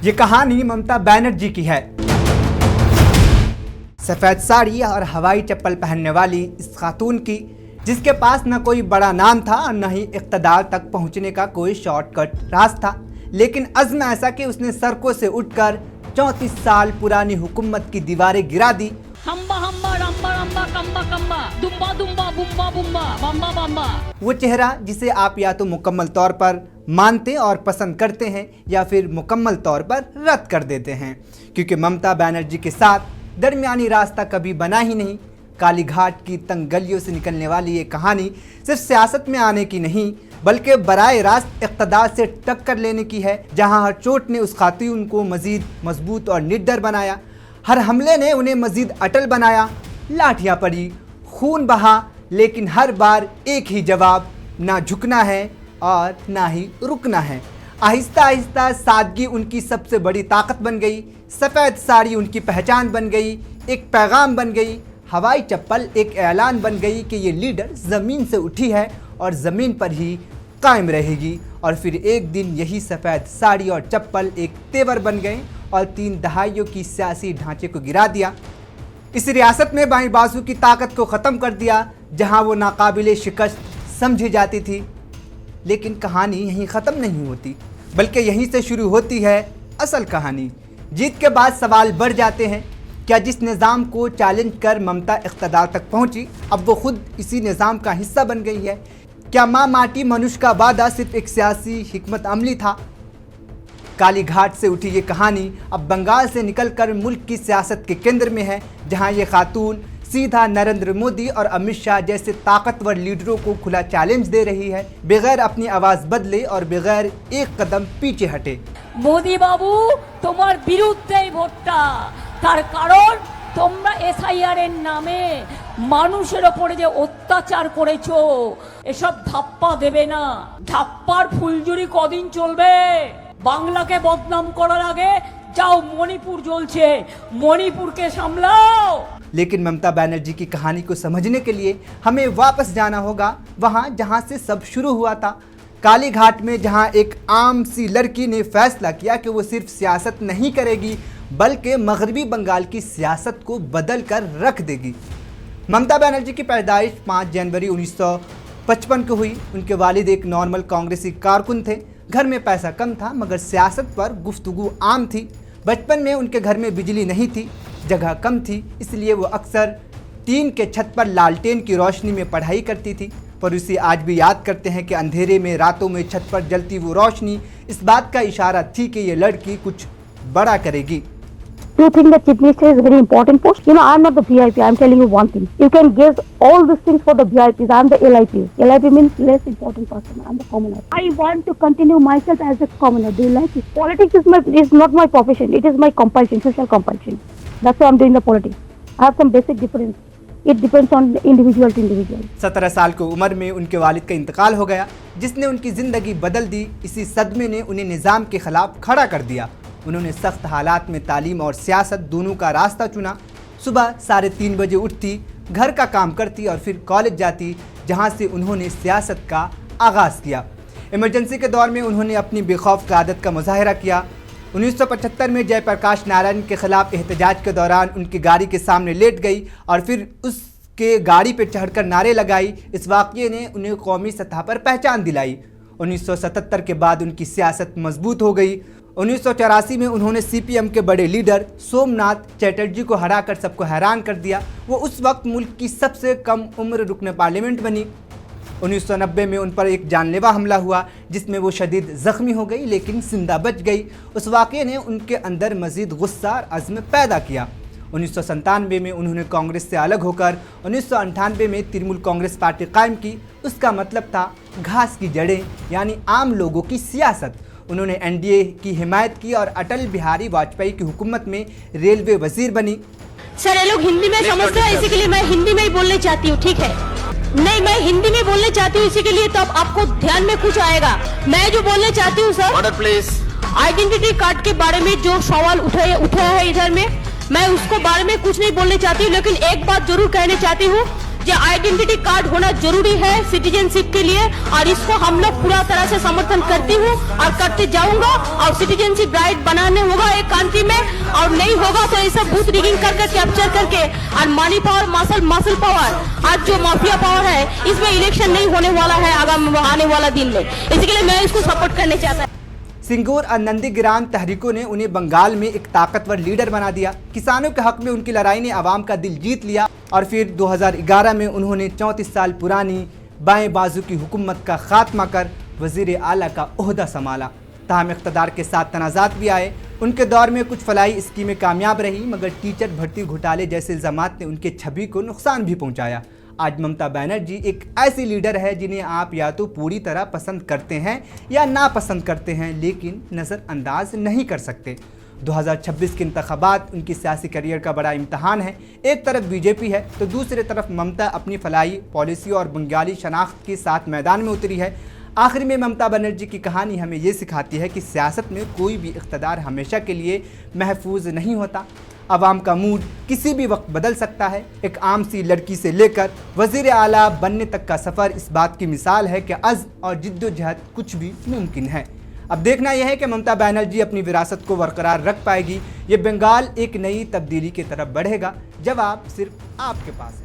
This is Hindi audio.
ये कहानी ममता बनर्जी की है। सफेद साड़ी और हवाई चप्पल पहनने वाली इस खातून की, जिसके पास न कोई बड़ा नाम था और न ही इक़्तिदार तक पहुंचने का कोई शॉर्टकट रास्ता था, लेकिन अज़्म ऐसा कि उसने सड़कों से उठकर 34 साल पुरानी हुकूमत की दीवारें गिरा दी। हम्बा हम्बा रम्बा रम्बा कम्बा कम्बा दुम्बा दुम्बा बुम्बा बुम्बा बम्बा बम्बा। वो चेहरा जिसे आप या तो मुकम्मल तौर पर मानते और पसंद करते हैं या फिर मुकम्मल तौर पर रद्द कर देते हैं, क्योंकि ममता बनर्जी के साथ दरमियानी रास्ता कभी बना ही नहीं। कालीघाट की तंग गलियों से निकलने वाली ये कहानी सिर्फ सियासत में आने की नहीं, बल्कि बराए रास्त इक़्तिदार से टक्कर लेने की है, जहां हर चोट ने उस खातून को मज़ीद मजबूत और निडर बनाया, हर हमले ने उन्हें मज़ीद अटल बनाया। लाठियाँ पड़ी, खून बहा, लेकिन हर बार एक ही जवाब, ना झुकना है और ना ही रुकना है। आहिस्ता आहिस्ता सादगी उनकी सबसे बड़ी ताकत बन गई, सफ़ेद साड़ी उनकी पहचान बन गई, एक पैगाम बन गई, हवाई चप्पल एक ऐलान बन गई कि ये लीडर ज़मीन से उठी है और ज़मीन पर ही कायम रहेगी। और फिर एक दिन यही सफ़ेद साड़ी और चप्पल एक तेवर बन गए और 3 दहाइयों की सियासी ढांचे को गिरा दिया। इस रियासत में बाईं बाजू की ताकत को ख़त्म कर दिया, जहां वो नाकाबिले शिकस्त समझी जाती थी। लेकिन कहानी यहीं ख़त्म नहीं होती, बल्कि यहीं से शुरू होती है असल कहानी। जीत के बाद सवाल बढ़ जाते हैं, क्या जिस निज़ाम को चैलेंज कर ममता इक़्तिदार तक पहुंची, अब वो खुद इसी निज़ाम का हिस्सा बन गई है? क्या माँ माटी मनुष्य का वादा सिर्फ एक सियासी हिकमत अमली था? कालीघाट से उठी ये कहानी अब बंगाल से निकलकर मुल्क की सियासत के केंद्र में है, जहां ये खातून सीधा नरेंद्र मोदी और अमित शाह जैसे ताकतवर लीडरों को खुला चैलेंज दे रही है, बगैर अपनी आवाज़ बदले और बगैर एक कदम पीछे हटे। मोदी बाबू তোমার বিরুদ্ধেই ভোটটা, তার কারণ তোমরা এসআইআর এর নামে মানুষের ওপরে যে অত্যাচার করেছো, এসব ধাপ্পা দেবে না। ধাপ্পার ফুলঝুরি কদিন চলবে? বাংলাকে বদনাম করার আগে যাও মণিপুর জ্বলছে, মণিপুরকে সামলাও। लेकिन ममता बनर्जी की कहानी को समझने के लिए हमें वापस जाना होगा वहाँ जहाँ से सब शुरू हुआ था, कालीघाट में, जहाँ एक आम सी लड़की ने फैसला किया कि वो सिर्फ सियासत नहीं करेगी बल्कि मगरबी बंगाल की सियासत को बदल कर रख देगी। ममता बनर्जी की पैदाइश 5 जनवरी 1955 को हुई। उनके वालिद एक नॉर्मल कांग्रेसी कारकुन थे। घर में पैसा कम था मगर सियासत पर गुफ्तगू आम थी। बचपन में उनके घर में बिजली नहीं थी, जगह कम थी, इसलिए वो अक्सर टीन के छत पर लालटेन की रोशनी में पढ़ाई करती थी। पर उसे आज भी याद करते हैं कि अंधेरे में रातों में छत पर जलती वो रोशनी इस बात का इशारा थी कि ये लड़की कुछ बड़ा करेगी। Do you think that chief minister is a very important post? You know, I am not the VIP. I am telling you one thing. You can guess all these things for the VIPs. I am the LIP. LIP means less important person. I am the commoner. I want to continue myself as a commoner. Do you like it? Politics is not my profession. It is my compulsion, social compulsion. That's why I am doing the politics. I have some basic difference. It depends on individual to individual. 17 साल की उम्र में उनके वालिद का इंतकाल हो गया, जिसने उनकी ज़िंदगी बदल दी। इसी सदमे ने उन्हें निज़ाम के ख़िलाफ़ खड़ा कर दिया। उन्होंने सख्त हालात में तालीम और सियासत दोनों का रास्ता चुना। सुबह 3:30 बजे उठती, घर का काम करती और फिर कॉलेज जाती, जहां से उन्होंने सियासत का आगाज़ किया। इमरजेंसी के दौर में उन्होंने अपनी बेखौफ क़यादत का मुजाहरा किया। 1975 में जयप्रकाश नारायण के ख़िलाफ़ एहतजाज के दौरान उनकी गाड़ी के सामने लेट गई और फिर उसके गाड़ी पर चढ़कर नारे लगाई। इस वाक़ये ने उन्हें कौमी सतह पर पहचान दिलाई। 1977 के बाद उनकी सियासत मजबूत हो गई। 1984 में उन्होंने सीपीएम के बड़े लीडर सोमनाथ चैटर्जी को हराकर सबको हैरान कर दिया। वो उस वक्त मुल्क की सबसे कम उम्र रुकन पार्लियामेंट बनी। 1990 में उन पर एक जानलेवा हमला हुआ, जिसमें वो शदीद ज़ख्मी हो गई लेकिन जिंदा बच गई। उस वाक़ये ने उनके अंदर मज़ीद गुस्सा और अज़्म पैदा किया। 1997 में उन्होंने कांग्रेस से अलग होकर 1998 में तृणमूल कांग्रेस पार्टी कायम की। उसका मतलब था घास की जड़ें, यानी आम लोगों की सियासत। उन्होंने एनडीए की हिमायत की और अटल बिहारी वाजपेयी की हुकूमत में रेलवे वजीर बनी। सर, ये लोग हिंदी में समझते हैं, इसी के लिए मैं हिंदी में ही बोलने चाहती हूँ, ठीक है? नहीं, मैं हिंदी में बोलने चाहती हूँ, इसी के लिए तो अब आपको ध्यान में कुछ आएगा। मैं जो बोलने चाहती हूँ sir, order please. Identity card के बारे में जो सवाल उठाया है इधर में, मैं उसको बारे में कुछ नहीं बोलने चाहती हूँ, लेकिन एक बात जरूर कहना चाहती हूँ जो आइडेंटिटी कार्ड होना जरूरी है सिटीजनशिप के लिए, और इसको हम लोग पूरा तरह से समर्थन करती हूँ और करते जाऊंगा। और सिटीजनशिप राइट बनाने होगा एक कंट्री में, और नहीं होगा तो ऐसा बूथ रिगिंग करके कैप्चर करके और मनी पावर मसल पावर आज जो माफिया पावर है, इसमें इलेक्शन नहीं होने वाला है आने वाला दिन में। इसी के लिए मैं इसको सपोर्ट करने चाहता हूँ। सिंगूर और नंदीग्राम तहरीकों ने उन्हें बंगाल में एक ताकतवर लीडर बना दिया। किसानों के हक में उनकी लड़ाई ने आवाम का दिल जीत लिया और फिर 2011 में उन्होंने 34 साल पुरानी बाएं बाजू की हुकूमत का खात्मा कर वजीर आला का ओहदा संभाला। ताहम इक़्तिदार के साथ तनाज़ात भी आए। उनके दौर में कुछ फलाही स्कीमें कामयाब रही, मगर टीचर भर्ती घोटाले जैसे इल्ज़ामात ने उनके छवि को नुकसान भी पहुँचाया। आज ममता बनर्जी एक ऐसी लीडर है जिन्हें आप या तो पूरी तरह पसंद करते हैं या नापसंद करते हैं, लेकिन नज़रअंदाज नहीं कर सकते। 2026 के इंतखाबात उनकी सियासी करियर का बड़ा इम्तहान है। एक तरफ बीजेपी है तो दूसरी तरफ ममता अपनी फलाही पॉलिसी और बंगाली शनाख्त के साथ मैदान में उतरी है। आखिर में ममता बनर्जी की कहानी हमें ये सिखाती है कि सियासत में कोई भी इक़्तिदार हमेशा के लिए महफूज नहीं होता। अवाम का मूड किसी भी वक्त बदल सकता है। एक आम सी लड़की से लेकर वज़ीर आला बनने तक का सफ़र इस बात की मिसाल है कि अज़्म और जिद्दोजहद कुछ भी मुमकिन है। अब देखना यह है कि ममता बनर्जी अपनी विरासत को बरकरार रख पाएगी। ये बंगाल एक नई तब्दीली की तरफ बढ़ेगा। जवाब सिर्फ आपके पास है।